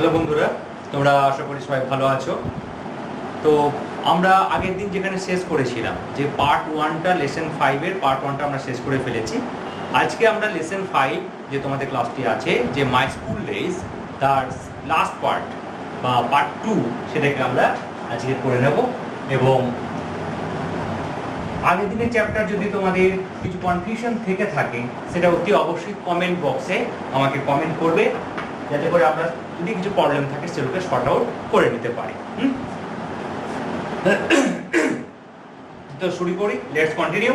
Hello বন্ধুরা, তোমরা আশা করি সবাই ভালো আছো। তো আমরা আগের দিন যেখানে শেষ করেছিলাম যে পার্ট 1টা লেসন 5 এর পার্ট 1টা আমরা শেষ করে ফেলেছি। আজকে আমরা লেসন 5 যে তোমাদের ক্লাসটি আছে যে মাই স্কুল ডেজ তার লাস্ট পার্ট বা পার্ট 2 সেটাকে আমরা আজকে করে নেব। এবং আগের দিনের চ্যাপ্টার যদি তোমাদের কিছু কনফিউশন থেকে থাকে সেটা অতি অবশ্যই কমেন্ট বক্সে আমাকে কমেন্ট করবে, যাতে করে আমরা যদি কিছু প্রবলেম থাকে সেগুলোকে শর্ট আউট করে নিতে পারি। তো শুরু করি, লেটস কন্টিনিউ।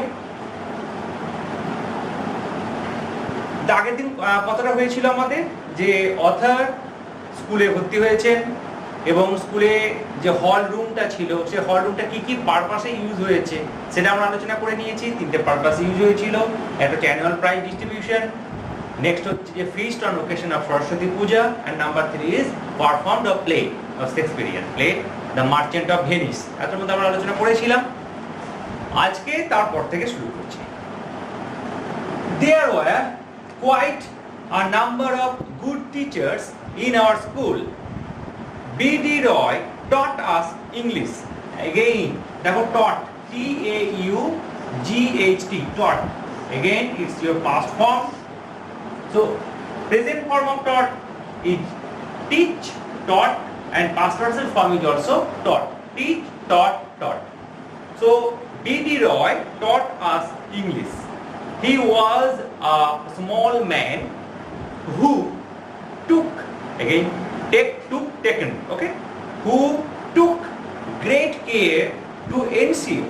আগের দিন কথাটা হয়েছিল আমাদের যে অথর স্কুলে ভর্তি হয়েছেন এবং স্কুলে যে হল রুমটা ছিল সেই হল রুমটা কি কি পারপাসে ইউজ হয়েছে সেটা আমরা আলোচনা করে নিয়েছি। 3টে পারপাসে ইউজ হয়েছিল। একটা হচ্ছে অ্যানুয়াল প্রাইজ ডিস্ট্রিবিউশন, নেক্সট হচ্ছে যে feast on occasion of Saraswati Puja, and number 3 is performed of play of Shakespearean play the Merchant of Venice. এত মধ্যে আমরা আলোচনা করেছিলাম। আজকে তারপর থেকে শুরু করছি। There were quite a number of good teachers in our school. B.D. Roy taught us English. Again, দেখো taught, T-A-U-G-H-T, taught. Again, it's your past form. So, present form of taught is teach, taught, and past participle form is also taught. Teach, taught, taught. So, B.D. Roy taught us English. He was a small man who took, again, taken, okay, who took great care to ensure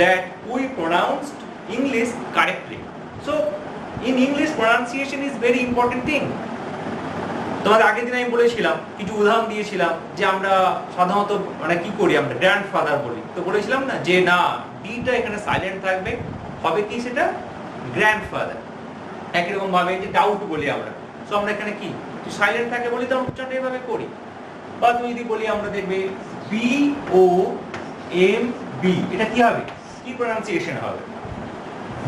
that we pronounced English correctly. So, in English pronunciation is very important thing. তোমাদের আগের দিন আমি বলেছিলাম, কিছু উদাহরণ দিয়েছিলাম যে আমরা সাধারণত মানে কি করি, আমরা গ্র্যান্ডফাদার বলি। তো বলেছিলাম না যে না, ডিটা এখানে সাইলেন্ট থাকবে, হবে কি সেটা গ্র্যান্ডফাদার। একই রকম ভাবে যে ডাউট বলি আমরা, তো আমরা এখানে কি সাইলেন্ট থাকে বলি, তো আমরা উচ্চারণটা এভাবে করি। বা তুমি যদি বলি আমরা দেখবে BOMB, এটা কি হবে, কি প্রনাউন্সিয়েশন হবে?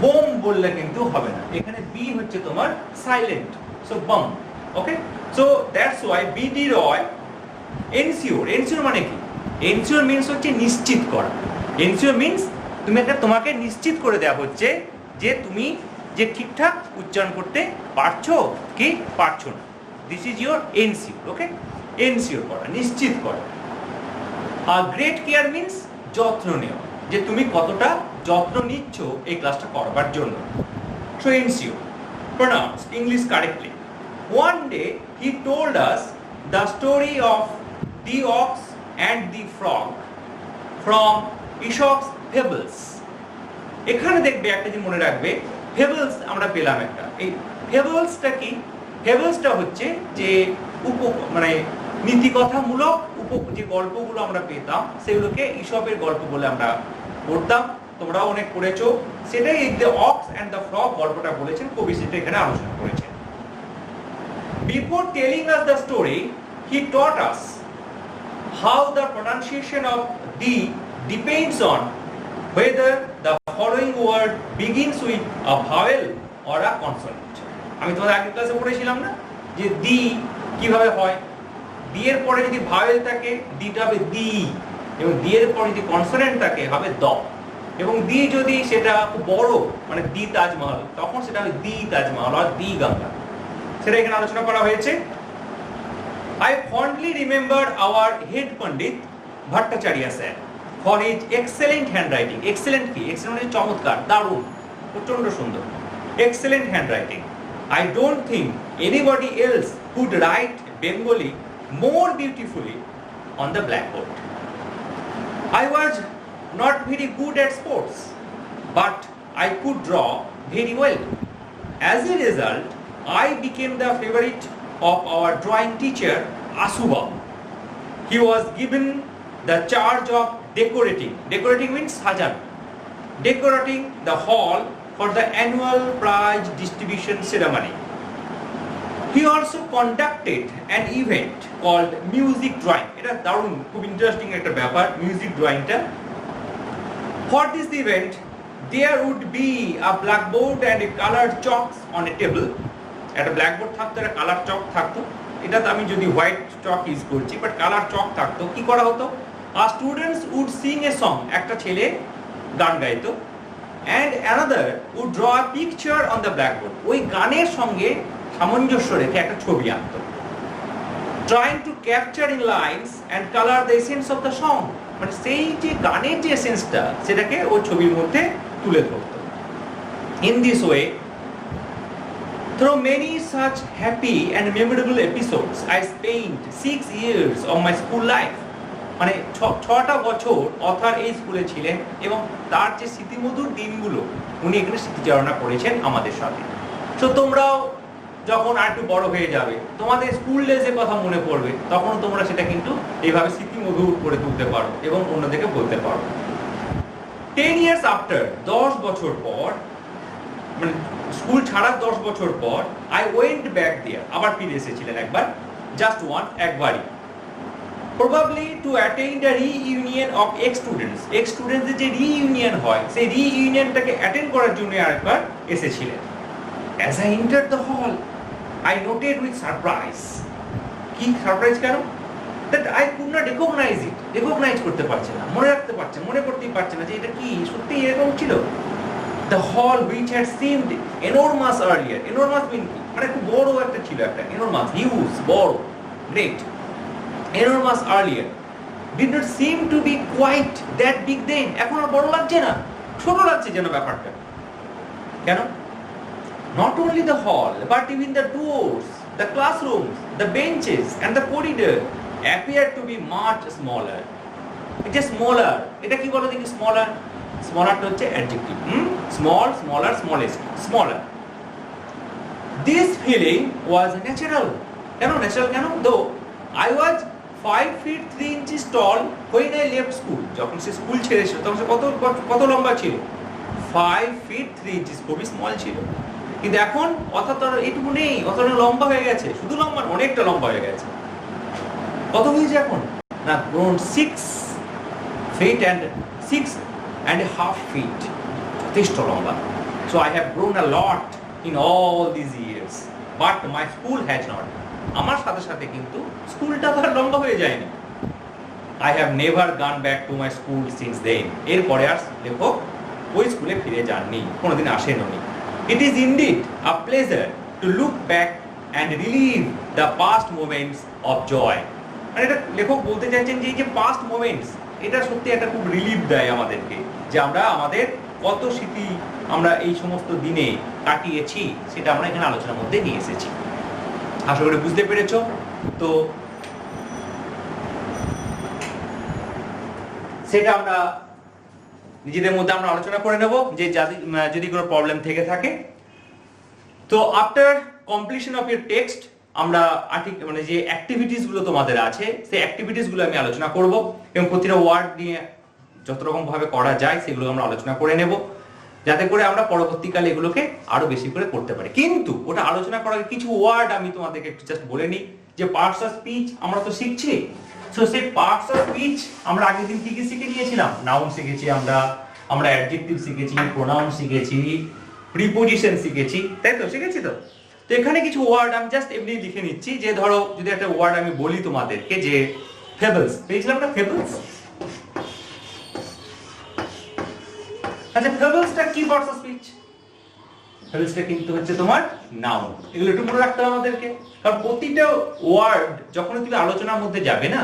বোম বললে কিন্তু হবে না, এখানে বি হচ্ছে তোমার silent, so bomb. Okay, so that's why B.D. Roy ensure মানে কি? এনসিওর মিন্স হচ্ছে নিশ্চিত করা। এনসিওর মিন্স তুমি একটা তোমাকে নিশ্চিত করে দেওয়া হচ্ছে যে তুমি যে ঠিকঠাক উচ্চারণ করতে পারছো কি পারছো না। This is your ensure. Okay, ensure করা, নিশ্চিত করা। আর গ্রেট কেয়ার মিন্স যত্ন নেওয়া, যে তুমি কতটা যত্ন নিচ্ছ এই ক্লাসটা করবার জন্য। So ensure, pronounce English correctly. One day he told us the story of the ox and the frog from Aesop's fables. এখানে দেখবে একটা জিনিস মনে রাখবে, ফেবলস আমরা পেলাম একটা। এই ফেবলসটা কি? ফেবলসটা হচ্ছে যে মানে নীতিকথামূলক যে গল্পগুলো আমরা পেতাম সেগুলোকে ইসপের গল্প বলে আমরা পড়তাম। তোমরাও অনেক পড়েছো। সেটাই এই the ox and the frog গল্পটা বলেছেন কবি, সেটা এখানে আলোচনা করেছেন। Before telling us the story, he taught us how the pronunciation of the depends on whether the following word begins with a vowel or a consonant. আমি তোমাদের আগের ক্লাসে পড়েছিলাম না যে দি কিভাবে হয়। দি এর পরে যদি ভাওয়েল থাকে দিটা হবে দি, এবং দি এর পরে যদি কনসোনেন্ট থাকে হবে দ, এবং দি যদি সেটা খুব বড় মানে দি তাজমহল তখন সেটা হবে দি তাজমহল আর দি গঙ্গা। সেটা এখানে আলোচনা করা হয়েছে। I fondly remember our head pandit Bhattacharya sir for his excellent handwriting. Excellent কি? Excellent মানে চমৎকার, দারুণ, প্রচন্ড সুন্দর। Excellent handwriting. I don't think anybody else could write Bengali more beautifully on the blackboard. I was not very good at sports, but I could draw very well. As a result, I became the favorite of our drawing teacher, Asuba. He was given the charge of decorating. Decorating means sajan. Decorating the hall for the annual prize distribution ceremony. He also conducted an event called music drawing. এটা দারুণ, খুব interesting একটা ব্যাপার music ড্রয়িংটা। For this event, there would be a blackboard and a colored chalks on a table. একটা blackboard থাকতো, একটা colour chalk থাকতো, এটা তো আমি যদি হোয়াইট চক ইউজ করছি, বাট কালার চক থাকতো, কি করা হতো? Students would sing a song, একটা ছেলে গান গাইতো, and another would draw a picture on the blackboard, ওই গানের সঙ্গে সামঞ্জস্য রেখে একটা ছবি আঁকতো, trying to capture in lines and color the essence of the song, মানে সেই যে গানের যে এসেন্সটা সেটাকে ওই ছবির মধ্যে তুলে ধরতো। In this way, through many such happy and memorable episodes, I spent 6 years of my school life, মানে 6টা বছর অথার এই স্কুলে ছিলেন এবং তার যে স্মৃতিমধুর দিনগুলো উনি এখানে স্মৃতিচারণা করেছেন আমাদের সাথে। তো তোমরাও যখন আর একটু বড় হয়ে যাবে, তোমাদের স্কুল ডেজের কথা মনে পড়বে, তখন তোমরা সেটা কিন্তু এইভাবে স্মৃতিমধুর করে তুলতে পারো এবং অন্যদেরকে বলতে পারো। 10 years after, 10 বছর পর, মানে স্কুল ছাড়ার 10 বছর পর, I went back there, আবার ফিরে এসেছিলেন একবার, just one, একবারই, probably to attend a reunion of ex-students, ex-students যে reunion হয়, সেই reunionটাকে attend করার জন্য আরেকবার এসেছিলেন। As I entered the hall, I noted with surprise, কি সারপ্রাইজ কেন? That I could not recognize it, recognize করতে পারছে না, মনে রাখতে পারছে, মনে করতেই পারছে না যে এটা কি সত্যি এরকম ছিল। The hall which had seemed enormous earlier, enormous mean কি? মানে খুব বড় একটা ছিল, একটা enormous, huge, বড়, great, enormous earlier, did not seem to be quite that big then, এখন আর বড় লাগছে না, ছোট লাগছে যেন ব্যাপারটা। কেন? Not only the hall, but even the doors, the classrooms, the benches and the corridor appeared to be much smaller. It is smaller. এটা কি বলো দেখি? smaller. Smaller টা হচ্ছে adjective. Small, smaller, smallest. Smaller. This feeling was natural. কেন natural কেন? Though I was 5 feet 3 inches tall when I left school. যখন সে school ছেড়েছিল তখন সে কত লম্বা ছিল? 5 feet 3 inches, খুবই স্মল ছিল। কিন্তু এখন অর্থাৎ এইটুকু নেই, অতটা লম্বা হয়ে গেছে, শুধু লম্বা অনেকটা লম্বা হয়ে গেছে। কত হয়েছে এখন? না, grown 6 feet and 6.5 feet, যথেষ্ট লম্বা। So I have grown a lot in all these years, but my school has not. আমার সাথে সাথে কিন্তু স্কুলটা তো আর লম্বা হয়ে যায়নি। I have never gone back to my school since then. এরপরে আর লেখক ওই স্কুলে ফিরে যাননি, কোনোদিন আসেননি। It is indeed a pleasure to look back and relive the past moments of joy. মানে এটা লেখক বলতে চাইছেন যে এই যে past moments, এটা সত্যি একটা খুব রিলিফ দেয় আমাদেরকে, যে আমরা আমাদের কত স্মৃতি আমরা এই সমস্ত দিনে কাটিয়েছি সেটা আমরা এখানে আলোচনার মধ্যে নিয়ে এসেছি। আশা করি বুঝতে পেরেছো। তো সেটা আমরা নিজেদের মধ্যে আমরা আলোচনা করে নেব যে যদি কোনো প্রবলেম থেকে থাকে। তো after completion of your text আমরা মানে যে অ্যাক্টিভিটিস গুলো তোমাদের আছে সেই অ্যাক্টিভিটিস গুলো আমি আলোচনা করব এবং প্রতিটা ওয়ার্ড নিয়ে যত রকম ভাবে করা যায় সেগুলো আমরা আলোচনা করে নেব, যাতে করে আমরা পরবর্তীকালে এগুলোকে আরো বেশি করে করতে পারি। কিন্তু ওটা আলোচনা করার আগে কিছু ওয়ার্ড আমি তোমাদেরকে একটু জাস্ট বলে নিই, যে পার্টস অফ স্পিচ আমরা তো শিখছি। সো সেই পার্টস অফ স্পিচ আমরা আগের দিন কি কি শিখে নিয়েছিলাম? নাউন শিখেছি, আমরা অ্যাডজেক্টিভ শিখেছি, প্রোনাউন শিখেছি, প্রিপোজিশন শিখেছি, তাই তো? শিখেছি তো। তো এখানে কিছু ওয়ার্ড আমি জাস্ট এমনি লিখে নিচ্ছি, যে ধরো যদি একটা ওয়ার্ড আমি বলি তোমাদেরকে যে ফেবলস, পেয়েছিলাম না ফেবলস? আচ্ছা, ফেবলসটা কি পার্টস অফ স্পিচ? ফেবলসটা কিন্তু হচ্ছে তোমার নাউন। এগুলো একটু মনে রাখতে হবে আমাদেরকে, কারণ প্রতিটা ওয়ার্ড যখন তুমি আলোচনার মধ্যে যাবে না,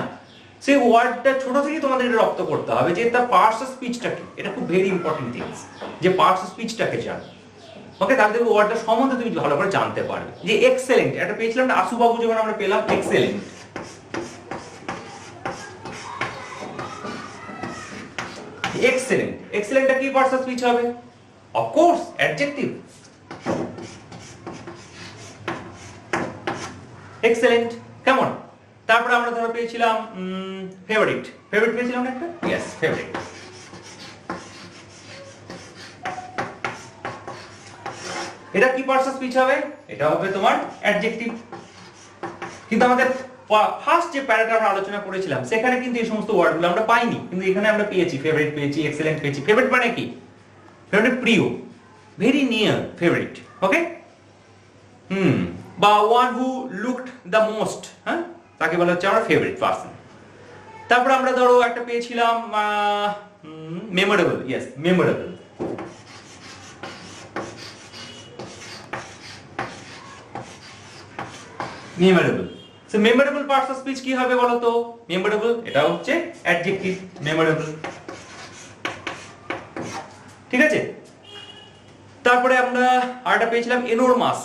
সেই ওয়ার্ডটা ছোট থেকে তোমাদের রপ্ত করতে হবে যে তার পার্টস অফ স্পিচটা কি। এটা খুব ভেরি ইম্পর্টেন্ট থিংস, যে পার্টস অফ স্পিচটাকে জানো। ওকে, তাহলে দেখো ওয়ার্ডটা সম্বন্ধে তুমি ভালো করে জানতে পারবে। যে এক্সেলেন্ট, এটা পেয়েছিলাম না আশুবাবু যখন আমরা পেলাম এক্সেলেন্ট। এক্সেলেন্ট, এক্সেলেন্টটা কি পার্টস অফ স্পিচ হবে? Of course adjective. এক্সেলেন্ট কেমন? তারপরে আমরা ধরো পেয়েছিলাম ফেভারিট, ফেভারিট পেয়েছিলাম না একটা? Yes, favourite. এটা কি পার্টস অফ স্পিচ হবে? এটা হবে তোমার অ্যাডজেক্টিভ। কিন্তু আমাদের ফার্স্ট যে প্যারাটা আমরা আলোচনা করেছিলাম সেখানে কিন্তু এই সমস্ত ওয়ার্ডগুলো আমরা পাইনি, কিন্তু এখানে আমরা পেয়েছি। ফেভারিট পেয়েছি, এক্সেলেন্ট পেয়েছি। ফেভারিট মানে কি? ফেভারিট প্রিয়, ভেরি নিয়ার ফেভারিট। ওকে, বা one who looked the most, হ্যাঁ, তাকে বলা হচ্ছে আমার ফেভারিট পার্সন। তারপর আমরা ধরো একটা পেয়েছিলাম memorable, yes memorable. Memorable, so memorable parts of speech কি হবে বলো তো? মেমোরেবল এটা হচ্ছে অ্যাডজেক্টিভ মেমোরেবল, ঠিক আছে। তারপরে আমরা আরেকটা পেয়েছিলাম এনোরমাস,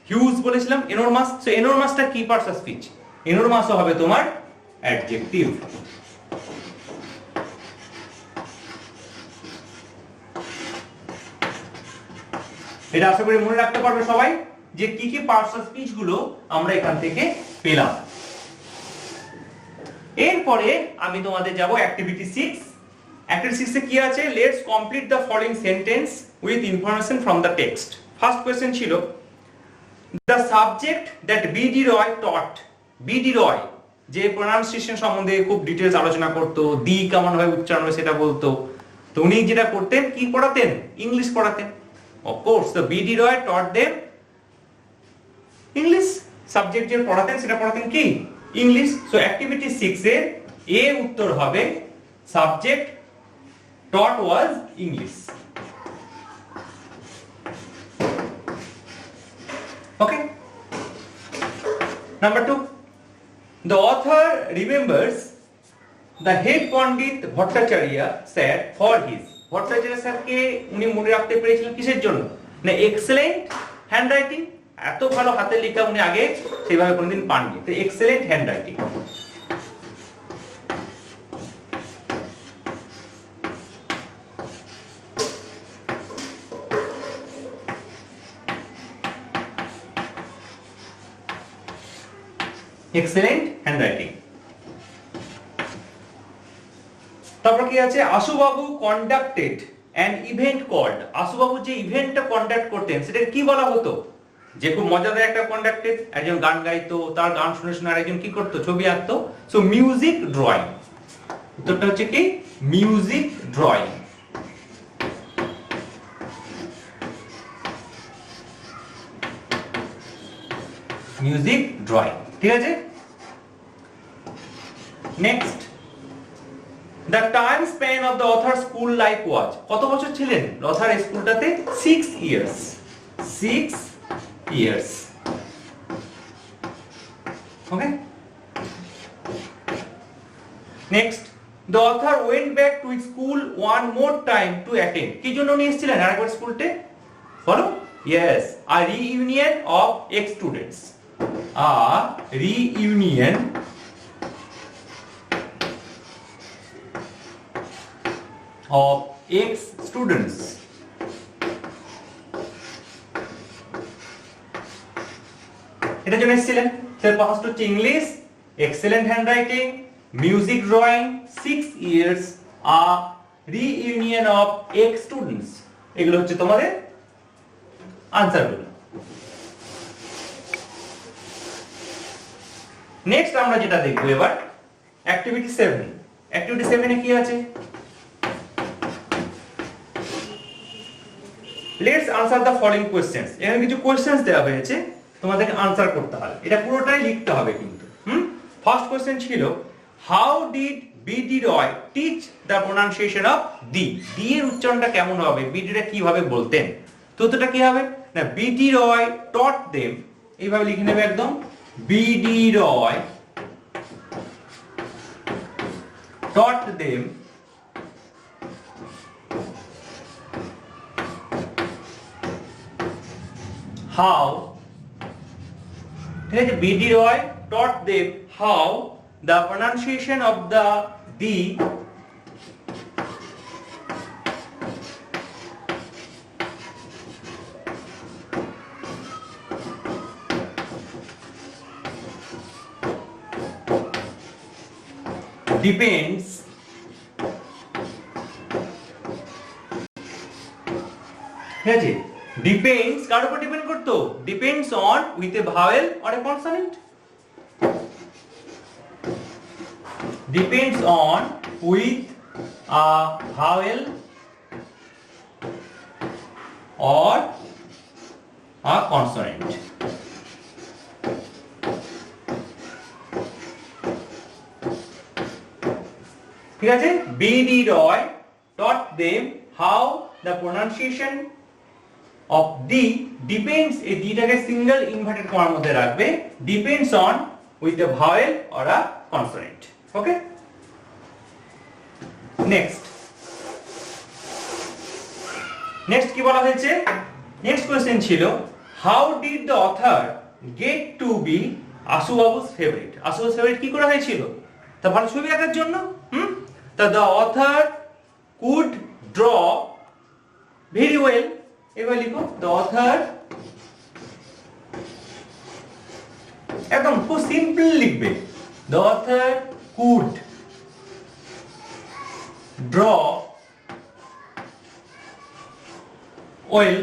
হিউজ বলেছিলাম, এনোরমাস। সো এনোরমাসটা কি পার্টস অফ স্পিচ? এনোরমাসও হবে তোমার অ্যাডজেক্টিভ। এটা আশা করি মনে রাখতে পারবে সবাই যে কি কি পার্টস অফ স্পিচ গুলো আমরা এখান থেকে পেলাম। এরপরে আমি তোমাদের যাব অ্যাক্টিভিটি 6। অ্যাক্টিভিটি 6 এ কি আছে? Let's complete the following sentence with information from the text. First question ছিল the subject that B D Roy taught. B D Roy যে প্রোনাউন্সিয়েশন সম্বন্ধে খুব ডিটেইলস আলোচনা করতো, দি কেমন ভাবে উচ্চারণ হয় সেটা বলতো, তো উনি যেটা করতেন কি পড়াতেন? ইংলিশ পড়াতেন। Of course the BD Roy taught them English. Subject যে পড়াতেন সেটা পড়াতেন কি? ইংলিশ। সো অ্যাক্টিভিটি 6 এর এ উত্তর হবে subject taught was English. Okay. Number 2, the author remembers the head Pandit Bhattacharya said for his. Bhattacharya স্যারকে উনি মনে রাখতে পেরেছিলেন কিসের জন্য? না এক্সেলেন্ট হ্যান্ডরাইটিং, এত ভালো হাতের লেখা উনি আগে সেভাবে কোনোদিন পাননি, তো এক্সেলেন্ট হ্যান্ডরাইটিং। Excellent handwriting. তারপর কি আছে? আশুবাবু কন্ডাক্টেড অ্যান ইভেন্ট কল্ড। আশুবাবু যে ইভেন্টটা কন্ডাক্ট করতেন সেটা কি বলা হতো? যে খুব মজাদার একটা কন্ডাক্টেড, একজন গান গাইতো, তার গান শুনে শুনে আরেকজন কি করতো? ছবি আঁকতো। সো মিউজিক ড্রয়িং, উত্তরটা হচ্ছে কি? Music drawing. মিউজিক ড্রয়িং, ঠিক আছে। Next, the time span of the author school life was। কত বছর ছিলেন other স্কুলটাতে? 6 years। 6 years, okay। next, the author went back to his school one more time to attend। কি জন্য উনি এসেছিলেন আরেকবার স্কুলতে? বলো। yes, a reunion of ex students। a reunion of ex students। এটা জন্য এসেছিলেন। স্যার ফার্স্ট হচ্ছে English, excellent handwriting, music drawing, 6 years, a reunion of ex students। এগুলো হচ্ছে তোমাদের আনসারগুলো। নেক্সট আমরা যেটা দেখব এবার অ্যাক্টিভিটি 7। অ্যাক্টিভিটি 7 এ কি আছে? Let's answer the following questions. এখানে কিছু কোশ্চেনস দেওয়া হয়েছে, তোমাদেরকে আনসার করতে হবে। এটা পুরোটাই লিখতে হবে কিন্তু। ফার্স্ট কোশ্চেন ছিল how did B D Roy teach the pronunciation of the. The এর উচ্চারণটা কেমন হবে? বিডি রয় কিভাবে বলতেন? তো এটা কি হবে? না বিডি রয় টট দেম, এইভাবে লিখে নেবে একদম। BD Roy taught them how, ঠিক আছে, BD Roy taught them how the pronunciation of the the depends ঠিক আছে, depends কার উপর ডিপেন্ড করতো? depends on with a vowel or a consonant, depends on with a vowel or a consonant। ঠিক আছে, B.D. Roy taught them how the pronunciation of D depends, এই ডিটাকে single inverted কমার মধ্যে রাখবে, depends on with a vowel or a consonant. Okay, next কি বলা হয়েছে? Next question ছিল how did the author get to be Ashubabu's favourite. Ashubabu's favourite কি করা হয়েছিল? তা ভালো ছবি আঁকার জন্য। তা the author could draw very well. এবার লিখো দ্য অথর, একদম খুব সিম্পল লিখবে, the author could draw well,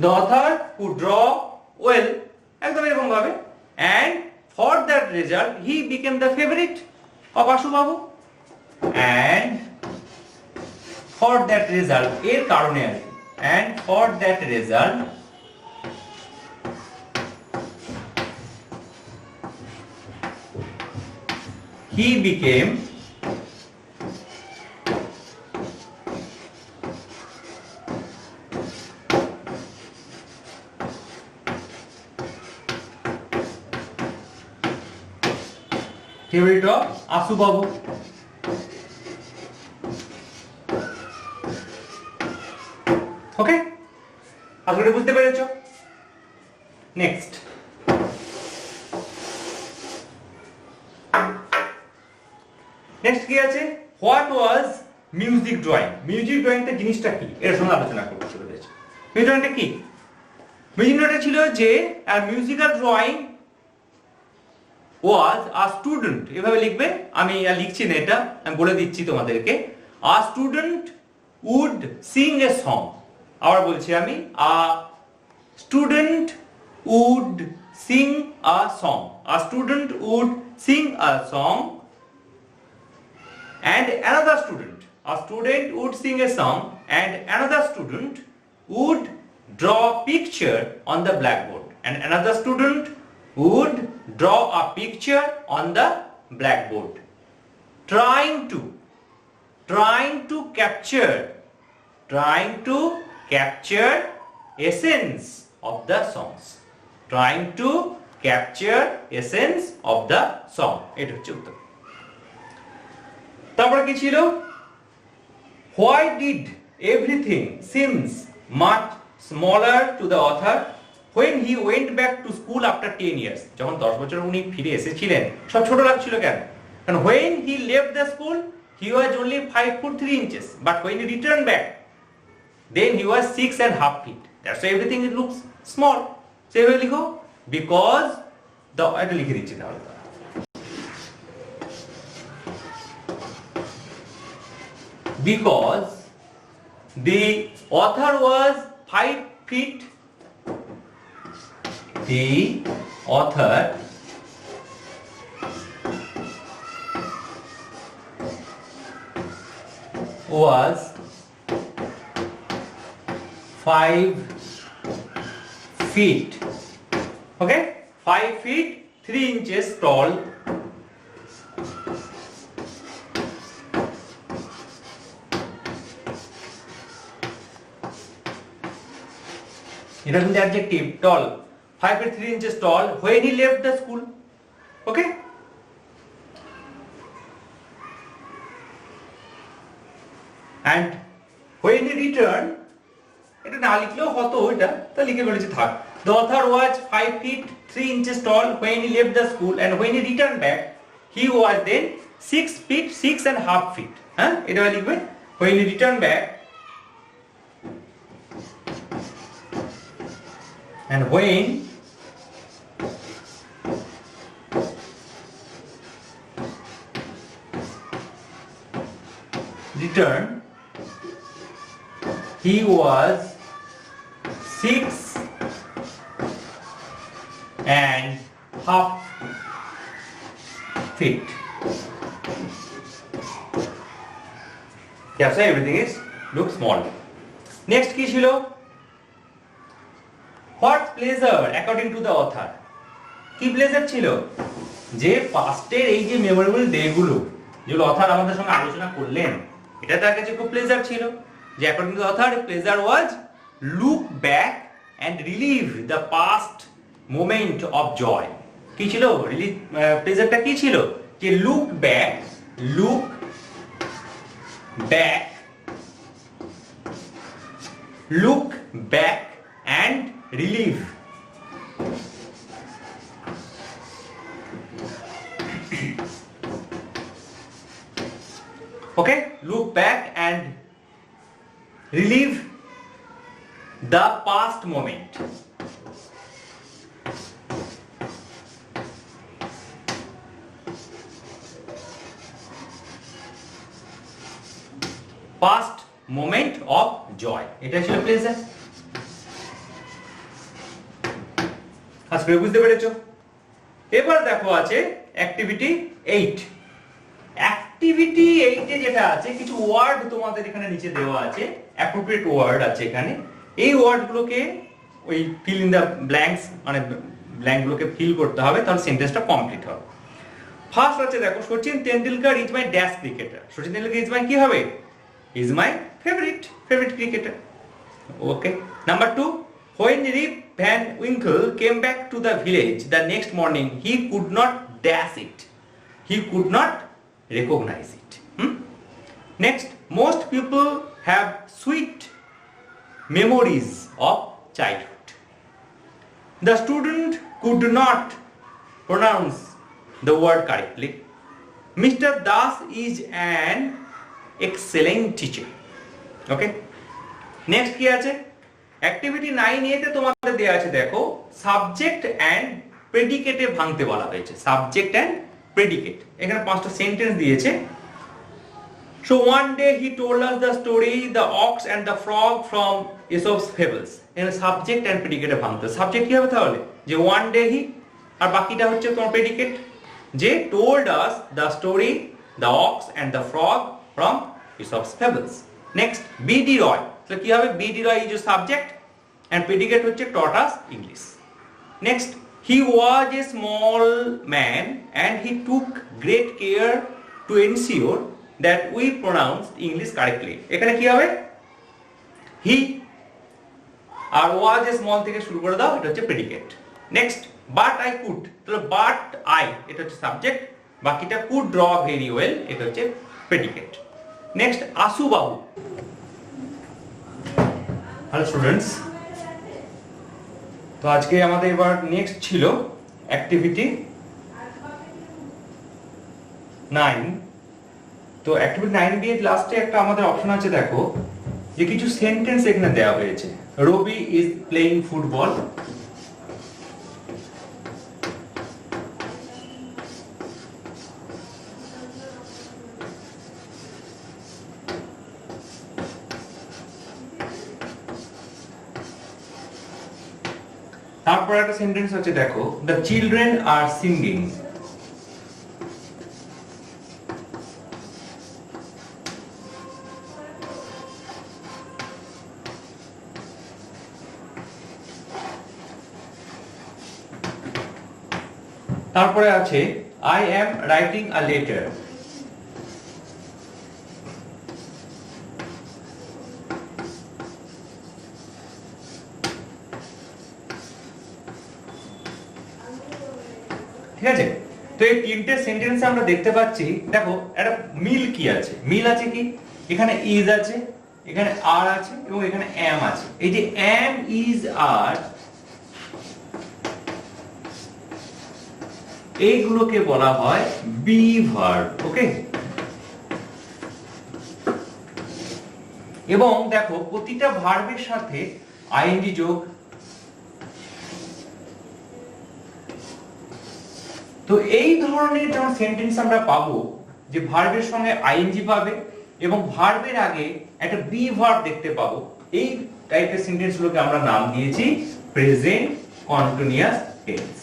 the author could draw well, একদম এরকম ভাবে, and for that result he became the favorite of Ashu Babu, and for that result এর কারণে আর কি, and for that result he became favorite of Ashu Babu. ওকে, আশা করি বুঝতে পেরেছো। Next কি আছে? What was music drawing. Music ড্রয়িংটা জিনিসটা কি, এর সঙ্গে আলোচনা করতে শুরু হয়েছে। মিউজিক ড্রয়িংটা কি? মিউজিক ড্রয়িংটা ছিল যে musical drawing was a student, এভাবে লিখবে, আমি লিখছি না এটা, আমি বলে দিচ্ছি তোমাদেরকে। a student would sing a song, আবার বলছি আমি, a student would sing a song, a student would sing a song, and another student, a student would sing a song and another student would draw a picture on the blackboard, and another student would draw a picture on the blackboard, trying to capture essence of the songs, trying to capture essence of the song, এটা হচ্ছে উত্তর। তারপরে কি ছিল? why did everything seems much smaller to the author when he went back to school after 10 years, যখন 10 বছর উনি ফিরে এসেছিলেন সব ছোট লাগছিল কেন? কারণ when he left the school he was only 5 foot 3 inches, but when he returned back then he was 6.5 feet, that's why everything looks small. সেভাবে লিখো, because the, এটা লিখে দিচ্ছি তাহলে, because the author was 5 feet, the author was 5 feet, okay, 5 feet 3 inches tall, এটা কিন্তু adjective, tall, 5 feet 3 inches tall when he left the school, okay. And when he returned, এটা না লিখলেও হতো, এটা তো লিখে বলেছি থাক। The author was 5 feet 3 inches tall when he left the school, and when he returned back he was then 6 feet 6.5 feet, হ্যাঁ এটা লিখবে, when he returned back, and when returned he was 6.5 feet. Yeah, so everything is looks small. Next কি ছিল? What pleasure according to the author? কি pleasure ছিল? যে পাস্টের এই যে মেমোরেবল ডে গুলো, যেগুলো অথর আমাদের সঙ্গে আলোচনা করলেন, এটা তার কাছে খুব প্লেজার ছিল, যে according to author pleasure was look back and relive the past moment of joy. কি ছিল রিলিভ, প্লেজারটা কি ছিল, যে look back and relive okay, look back and relive the past moment. Past moment of joy, এটা ছিল pleasure. আজকে বুঝতে পেরেছো? এবার দেখো আছে অ্যাক্টিভিটি 8। অ্যাক্টিভিটি 8 এ যেটা আছে, কিছু ওয়ার্ড তোমাদের এখানে নিচে দেওয়া আছে, অ্যাপ্রোপ্রিয়েট ওয়ার্ড আছে এখানে। এই ওয়ার্ডগুলোকে ওই ফিল ইন দ্য ব্ল্যাঙ্কস, মানে ব্ল্যাঙ্কগুলোকে ফিল করতে হবে, তাহলে সেন্টেন্সটা কমপ্লিট হবে। ফার্স্ট আছে দেখো, Sachin Tendulkar is my dash cricketer. Sachin Tendulkar is my কি হবে, is my favourite cricketer. Okay. Number 2, when Rip Van Winkle came back to the village the next morning, he could not dash it. He could not recognize it. Next, most people have sweet memories of childhood. The student could not pronounce the word correctly. Mr. Das is an excellent teacher. Okay. Next কি আছে, activity 9A তে তোমাদের দেয়া আছে দেখো, subject and প্রেডিকেটে ভাঙতে বলা হয়েছে। সাবজেক্ট এন্ড প্রেডিকেট, এখানে 5টা সেন্টেন্স দিয়েছে। So one day he told us the story the ox and the frog from Aesop's fables. এখানে সাবজেক্ট এন্ড প্রেডিকেটে ভাঙতে, সাবজেক্ট কি হবে তাহলে, যে one day he, আর বাকিটা হচ্ছে তোমার প্রেডিকেট, যে told us the story the ox and the frog from Aesop's fables. Next, B.D. Roy, so কি হবে, B.D. Roy is your subject and predicate হচ্ছে taught us English. Next, he was a small man and he took great care to ensure that we pronounced English correctly. এখানে কি হবে, he R was a small থেকে শুরু করে দাও, এটা হচ্ছে predicate. Next, but I could, তাহলে but I এটা হচ্ছে সাবজেক্ট, বাকিটা could draw very well, এটা হচ্ছে predicate. Next, Asu Babu. Hello students, তো আজকে আমাদের এবার নেক্সট ছিল অ্যাক্টিভিটি 9। তো অ্যাক্টিভিটি 9B এর লাস্টে একটা আমাদের অপশন আছে দেখো, যে কিছু সেন্টেন্স এখানে দেওয়া হয়েছে। রবি ইজ প্লেইং ফুটবল। তারপর একটা সেন্টেন্স আছে দেখো, দ্য চিলড্রেন আর সিঙ্গিং। তারপরে আছে I am writing a letter. ঠিক আছে, তো এই তিনটে সেন্টেন্সে আমরা দেখতে পাচ্ছি দেখো একটা মিল কি আছে, মিল আছে কি, এখানে ইজ আছে, এখানে আর আছে এবং এখানে অ্যাম আছে। এই যে অ্যাম ইজ আর, এইগুলোকে বলা হয় বি ভার্ব। ওকে, এবং দেখো প্রতিটা ভার্বের সাথে আইএনজি যোগ। তো এই ধরনের যখন সেন্টেন্স আমরা পাবো, যে ভার্বের সঙ্গে আইএনজি পাবে এবং ভার্বের আগে একটা বি ভার্ব দেখতে পাবো, এই টাইপের সেন্টেন্সগুলোকে আমরা নাম দিয়েছি প্রেজেন্ট কন্টিনিউয়াস টেন্স।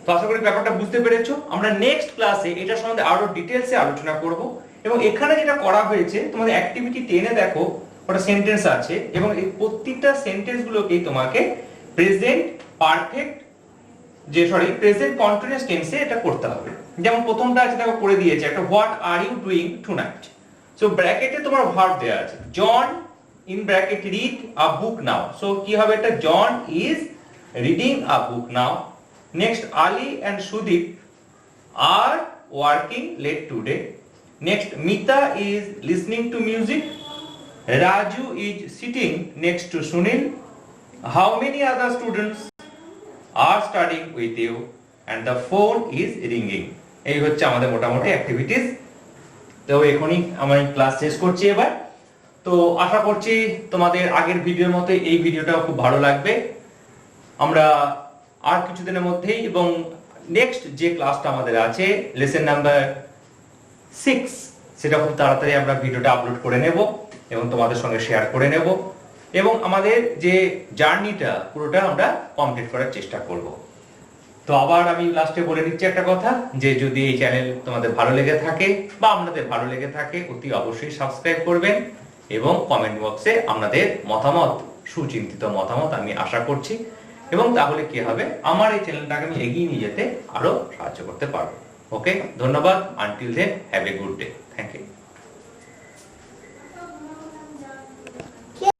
তো আশা করি ব্যাপারটা বুঝতে পেরেছো। আমরা নেক্সট ক্লাসে এটা সম্বন্ধে আরো ডিটেইলসে আলোচনা করব। এবং এখানে যেটা করা হয়েছে তোমাদের অ্যাক্টিভিটি 10 এ দেখো, ওটা সেন্টেন্স আছে এবং এই প্রত্যেকটা সেন্টেন্স গুলোকেই তোমাকে প্রেজেন্ট পারফেক্ট প্রেজেন্ট কন্টিনিউয়াস টেন্সে এটা করতে হবে। যেমন প্রথমটা আছে দেখো করে দিয়েছে একটা what are you doing tonight. So ব্র্যাকেটে তোমার ভার্ব দেয়া আছে John in bracket read a book now. So কি হবে এটা John is reading a book now. Next Ali and Sudip are working late today. Next Mita is listening to music. Raju is sitting next to Sunil. How many other students are studying with you? And the phone is ringing. এই হচ্ছে আমাদের মোটামুটি activities. তো এখনই আমি class শেষ করছি এবার। তো আশা করছি তোমাদের আগের ভিডিওর মতো এই ভিডিওটাও খুব ভালো লাগবে। আমরা আর কিছুদিনের মধ্যেই এবং নেক্সট যে ক্লাসটা আমাদের আছে লেসন নাম্বার 6 সেটা খুব তাড়াতাড়ি আমরা ভিডিওটা আপলোড করে নেব এবং তোমাদের সঙ্গে শেয়ার করে নেব এবং আমাদের যে জার্নিটা পুরোটা আমরা কমপ্লিট করার চেষ্টা করব। তো আবার আমি লাস্টে বলে দিচ্ছি একটা কথা যে যদি এই চ্যানেল তোমাদের ভালো লেগে থাকে বা আপনাদের ভালো লেগে থাকে অতি অবশ্যই সাবস্ক্রাইব করবেন এবং কমেন্ট বক্সে আপনাদের মতামত সুচিন্তিত মতামত আমি আশা করছি এবং তাহলে কি হবে আমার এই চ্যানেলটাকে আমি এগিয়ে নিয়ে যেতে আরো সাহায্য করতে পারবো। ওকে, ধন্যবাদ। Until then have a good day. Thank you.